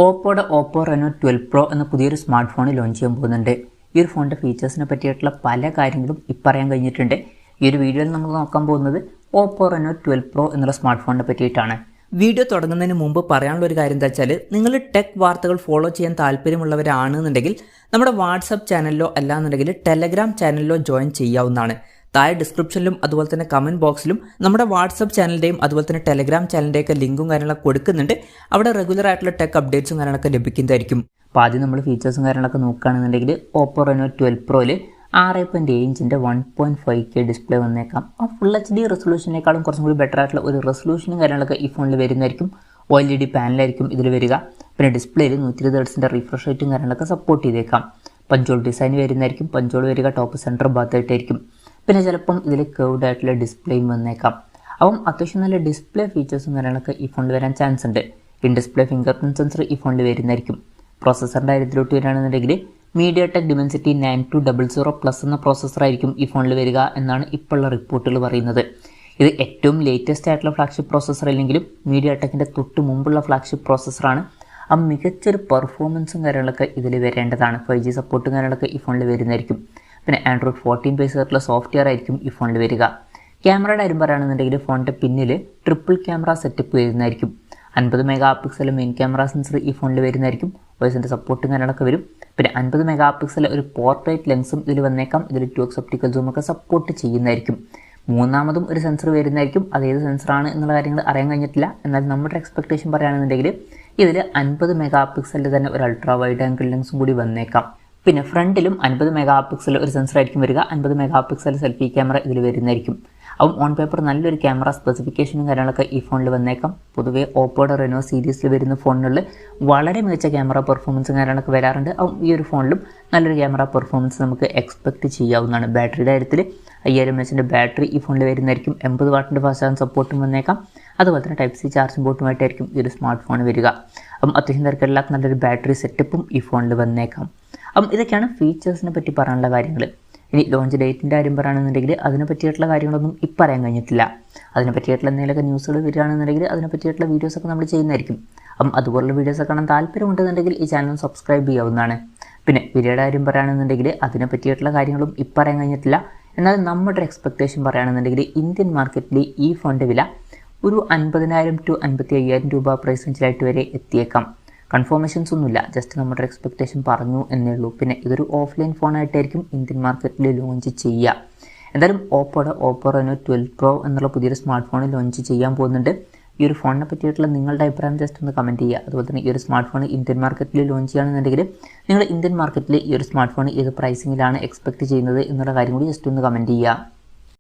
ഓപ്പോയുടെ Oppo Reno 12 pro എന്ന പുതിയൊരു smart phone launch ചെയ്യാൻ പോകുന്നുണ്ട്. ഈ ഒരു ഫോണിൻ്റെ ഫീച്ചേഴ്സിനെ പറ്റിയിട്ടുള്ള പല കാര്യങ്ങളും പറയാൻ കഴിഞ്ഞിട്ടുണ്ട്. ഈ ഒരു വീഡിയോയിൽ നമ്മൾ നോക്കാൻ പോകുന്നത് ഓപ്പോ റെനോ 12 പ്രോ എന്നുള്ള സ്മാർട്ട് ഫോണിനെ പറ്റിയിട്ടാണ്. വീഡിയോ തുടങ്ങുന്നതിന് മുമ്പ് പറയാനുള്ള ഒരു കാര്യം എന്താ വെച്ചാൽ, നിങ്ങൾ ടെക് വാർത്തകൾ ഫോളോ ചെയ്യാൻ താല്പര്യമുള്ളവരാണെന്നുണ്ടെങ്കിൽ നമ്മുടെ വാട്സപ്പ് ചാനലിലോ അല്ലാന്നുണ്ടെങ്കിൽ ടെലഗ്രാം ചാനലിലോ ജോയിൻ ചെയ്യാവുന്നതാണ്. താഴെ ഡിസ്ക്രിപ്ഷനിലും അതുപോലെ തന്നെ കമൻറ്റ് ബോക്സിലും നമ്മുടെ വാട്സപ്പ് ചാനലിൻ്റെയും അതുപോലെ തന്നെ ടെലഗ്രാം ചാനലിൻ്റെയൊക്കെ ലിങ്കും കാര്യങ്ങളൊക്കെ കൊടുക്കുന്നുണ്ട്. അവിടെ റെഗുലർ ആയിട്ടുള്ള ടെക് അപ്ഡേറ്റ്സും കാര്യങ്ങളൊക്കെ ലഭിക്കുന്നതായിരിക്കും. അപ്പോൾ ആദ്യം നമ്മൾ ഫീച്ചേഴ്സും കാര്യങ്ങളൊക്കെ നോക്കുകയാണെന്നുണ്ടെങ്കിൽ ഓപ്പോ റെനോ 12 പ്രോയിൽ 6.7 ഇഞ്ചിൻ്റെ 1.5K ഡിസ്പ്ലേ വന്നേക്കാം. ആ ഫുൾ HD റെസൊല്യൂഷനേക്കാളും കുറച്ചും കൂടി ബെറ്റർ ആയിട്ടുള്ള ഒരു റെസൊല്യൂഷനും കാര്യങ്ങളൊക്കെ ഈ ഫോണിൽ വരുന്നതായിരിക്കും. OLED പാനലായിരിക്കും ഇതിൽ വരിക. പിന്നെ ഡിസ്പ്ലേയിൽ 120 ഹെർട്സിൻ്റെ റിഫ്രഷ് റേറ്റും കാര്യങ്ങളൊക്കെ സപ്പോർട്ട് ചെയ്തേക്കാം. പഞ്ചോൾ ഡിസൈൻ വരുന്നതായിരിക്കും. പഞ്ചോൾ വരിക ടോപ്പ് സെൻറ്റർ ഭാഗത്തായിട്ടായിരിക്കും. പിന്നെ ചിലപ്പം ഇതിൽ കർവ്ഡ് ആയിട്ടുള്ള ഡിസ്പ്ലേയും വന്നേക്കാം. അപ്പം അത്യാവശ്യം നല്ല ഡിസ്പ്ലേ ഫീച്ചേഴ്സും കാര്യങ്ങളൊക്കെ ഈ ഫോണിൽ വരാൻ ചാൻസ് ഉണ്ട്. In display finger print sensor ഈ ഫോണിൽ വരുന്നതായിരിക്കും. പ്രോസസ്സറിൻ്റെ കാര്യത്തിലോട്ട് വരികയാണെന്നുണ്ടെങ്കിൽ MediaTek Dimensity 9200 എന്ന പ്രോസസ്സറായിരിക്കും ഈ ഫോണിൽ വരിക എന്നാണ് ഇപ്പോഴുള്ള റിപ്പോർട്ടുകൾ പറയുന്നത്. ഇത് ഏറ്റവും ലേറ്റസ്റ്റ് ആയിട്ടുള്ള ഫ്ലാഗ്ഷിപ്പ് പ്രോസസ്സർ അല്ലെങ്കിലും MediaTekൻ്റെ തൊട്ട് മുമ്പുള്ള ഫ്ലാഗ്ഷിപ്പ് പ്രോസസ്സറാണ്. ആ മികച്ചൊരു പെർഫോമൻസും കാര്യങ്ങളൊക്കെ ഇതിൽ വരേണ്ടതാണ്. 5G സപ്പോർട്ടും കാര്യങ്ങളൊക്കെ ഈ ഫോണിൽ വരുന്നതായിരിക്കും. പിന്നെ Android 14 ബേസ് ആയിട്ടുള്ള സോഫ്റ്റ്വെയർ ആയിരിക്കും ഈ ഫോണിൽ വരിക. ക്യാമറയുടെ കാര്യം പറയുകയാണെന്നുണ്ടെങ്കിൽ ഫോണിൻ്റെ പിന്നിൽ ട്രിപ്പിൾ ക്യാമറ സെറ്റപ്പ് വരുന്നതായിരിക്കും. 50 mega pixel main camera sensor ഈ ഫോണിൽ വരുന്നതായിരിക്കും. വോയിസിൻ്റെ സപ്പോർട്ടും കാര്യങ്ങളൊക്കെ വരും. പിന്നെ 50 മെഗാ പിക്സൽ ഒരു പോർട്രേറ്റ് ലെൻസും ഇതിൽ വന്നേക്കാം. ഇതിൽ 2x ഒപ്റ്റിക്കൽ സൂമൊക്കെ സപ്പോർട്ട് ചെയ്യുന്നതായിരിക്കും. മൂന്നാമതും ഒരു സെൻസർ വരുന്നതായിരിക്കും. അതേത് സെൻസറാണ് എന്നുള്ള കാര്യങ്ങൾ അറിയാൻ കഴിഞ്ഞിട്ടില്ല. എന്നാൽ നമ്മുടെ എക്സ്പെക്ടേഷൻ പറയുകയാണെന്നുണ്ടെങ്കിൽ ഇതിൽ 50 മെഗാ പിക്സലിൽ തന്നെ ഒരു അൾട്രാ വൈഡ് ആംഗിൾ ലെൻസും കൂടി വന്നേക്കാം. പിന്നെ ഫ്രണ്ടിലും 50 മെഗാ പിക്സൽ ഒരു സെൻസർ ആയിരിക്കും വരിക. 50 മെഗാ പിക്സൽ സെൽഫി ക്യാമറ ഇതിൽ വരുന്നതായിരിക്കും. അപ്പം ഓൺ പേപ്പർ നല്ലൊരു ക്യാമറ സ്പെസിഫിക്കേഷനും കാര്യങ്ങളൊക്കെ ഈ ഫോണിൽ വന്നേക്കാം. പൊതുവേ ഓപ്പോയുടെ റെനോ സീരീസിൽ വരുന്ന ഫോണുകളിൽ വളരെ മികച്ച ക്യാമറ പെർഫോമൻസും കാര്യങ്ങളൊക്കെ വരാറുണ്ട്. അപ്പം ഈ ഒരു ഫോണിലും നല്ലൊരു ക്യാമറ പെർഫോമൻസ് നമുക്ക് എക്സ്പെക്റ്റ് ചെയ്യാവുന്നതാണ്. ബാറ്ററിയുടെ കാര്യത്തിൽ 5000 mAh ബാറ്ററി ഈ ഫോണിൽ വരുന്നതായിരിക്കും. 80 വാട്ടിൻ്റെ ഫാസ്റ്റ് ചാർജിങ് സപ്പോർട്ടും വന്നേക്കാം. അതുപോലെ തന്നെ Type-C ചാർജിംഗ് പോർട്ടുമായിട്ടായിരിക്കും ഈ ഒരു സ്മാർട്ട് ഫോൺ വരിക. അപ്പം അത്യാവശ്യം തിരക്കില്ലാത്ത നല്ലൊരു ബാറ്ററി സെറ്റപ്പും ഈ ഫോണിൽ വന്നേക്കാം. അപ്പം ഇതൊക്കെയാണ് ഫീച്ചേഴ്സിനെ പറ്റി പറയാനുള്ള കാര്യങ്ങൾ. ഇനി ലോഞ്ച് ഡേറ്റിൻ്റെ കാര്യം പറയുകയാണെന്നുണ്ടെങ്കിൽ അതിനെ പറ്റിയിട്ടുള്ള കാര്യങ്ങളൊന്നും ഇപ്പം അറിയാൻ കഴിഞ്ഞിട്ടില്ല. അതിനെ പറ്റിയിട്ടുള്ള എന്തെങ്കിലുമൊക്കെ ന്യൂസുകൾ വരികയാണെന്നുണ്ടെങ്കിൽ അതിനെ പറ്റിയിട്ടുള്ള വീഡിയോസൊക്കെ നമ്മൾ ചെയ്യുന്നതായിരിക്കും. അപ്പം അതുപോലുള്ള വീഡിയോസൊക്കെ കാണാൻ താല്പര്യമുണ്ടെന്നുണ്ടെങ്കിൽ ഈ ചാനൽ സബ്സ്ക്രൈബ് ചെയ്യാവുന്നതാണ്. പിന്നെ വീഡിയോയുടെ കാര്യം പറയുകയാണെന്നുണ്ടെങ്കിൽ അതിനെ പറ്റിയിട്ടുള്ള കാര്യങ്ങളും ഇപ്പം അറിയാൻ കഴിഞ്ഞിട്ടില്ല. എന്നാൽ നമ്മുടെ എക്സ്പെക്ടേഷൻ പറയുകയാണെന്നുണ്ടെങ്കിൽ ഇന്ത്യൻ മാർക്കറ്റിൽ ഈ ഫോണിൻ്റെ വില ഒരു 50,000 to 55,000 രൂപ പ്രൈസ് റേഞ്ചിലായിട്ട് വരെ എത്തിയേക്കാം. കൺഫർമേഷൻസ് ഒന്നുമില്ല, ജസ്റ്റ് നമ്മുടെ എക്സ്പെക്ടേഷൻ പറഞ്ഞു എന്നേ ഉള്ളൂ. പിന്നെ ഇതൊരു ഓഫ്ലൈൻ ഫോണായിട്ടായിരിക്കും ഇന്ത്യൻ മാർക്കറ്റിൽ ലോഞ്ച് ചെയ്യുക. എന്തായാലും ഓപ്പോ റെനോ 12 പ്രോ എന്നുള്ള പുതിയൊരു സ്മാർട്ട് ഫോൺ ലോഞ്ച് ചെയ്യാൻ പോകുന്നുണ്ട്. ഈ ഒരു ഫോണിനെ പറ്റിയിട്ടുള്ള നിങ്ങളുടെ അഭിപ്രായം ജസ്റ്റ് ഒന്ന് കമൻറ്റ് ചെയ്യുക. അതുപോലെ തന്നെ ഈ ഒരു സ്മാർട്ട് ഫോൺ ഇന്ത്യൻ മാർക്കറ്റിൽ ലോഞ്ച് ചെയ്യുകയാണെന്നുണ്ടെങ്കിൽ നിങ്ങൾ ഇന്ത്യൻ മാർക്കറ്റിൽ ഈ ഒരു സ്മാർട്ട് ഫോൺ ഏത് പ്രൈസിങ്ങിലാണ് എക്സ്പെക്റ്റ് ചെയ്യുന്നത് എന്നുള്ള കാര്യം കൂടി ജസ്റ്റ് ഒന്ന് കമൻറ്റ് ചെയ്യുക.